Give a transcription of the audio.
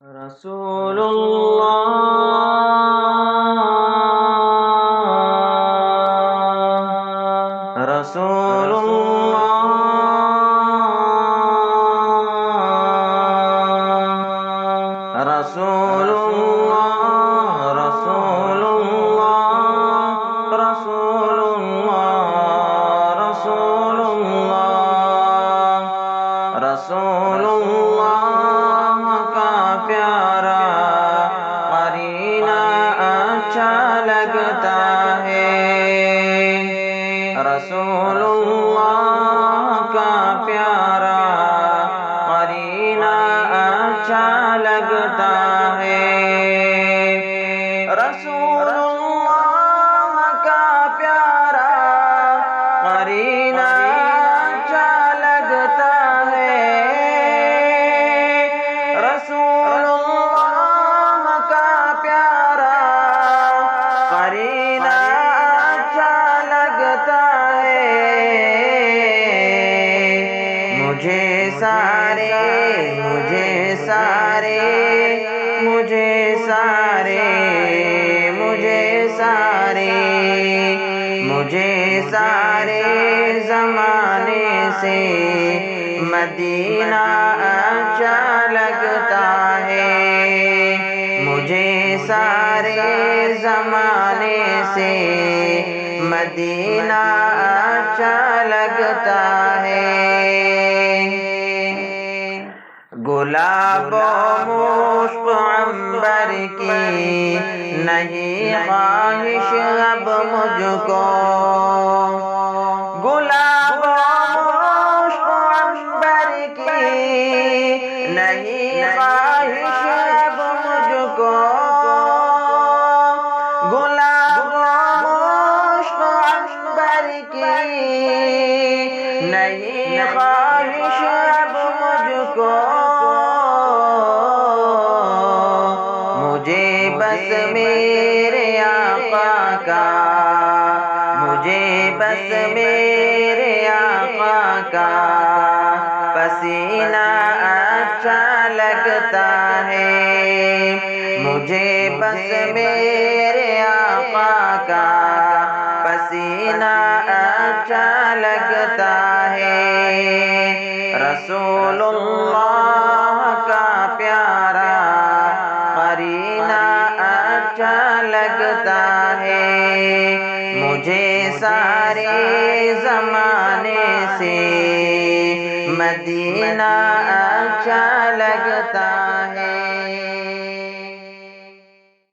رسول اللہ رسول اللہ رسول اللہ رسول اللہ رسول اللہ رسول اللہ رسول اللہ کا پیارا قرینہ اچھا لگتا ہے رسول اللہ کا پیارا قرینہ اچھا لگتا ہے رسول اللہ کا پیارا قرینہ اچھا لگتا ہے رسول اللہ کا پیارا قرینہ اچھا لگتا ہے مجھے سارے مجھے سارے مجھے سارے مجھے سارے مجھے سارے زمانے سے مدینہ اچھا لگتا ہے مجھے سارے زمانے سے مدینہ اچھا لگتا ہے گلاب و مشک عنبر کی نہیں خواہش اب مجھ کو گلاب و مشک عنبر کی نہیں خواہش اب مجھ کو گلاب و مشک عنبر کی نہیں خواہش اب مجھ کو مجھے بس میرے آقا کا مجھے بس میرے آقا کا پسینہ اچھا لگتا ہے مجھے بس میرے آقا کا پسینہ اچھا لگتا ہے رسول اللہ کا پیارا قرینہ اچھا لگتا ہے مجھے سارے زمانے سے مدینہ اچھا لگتا ہے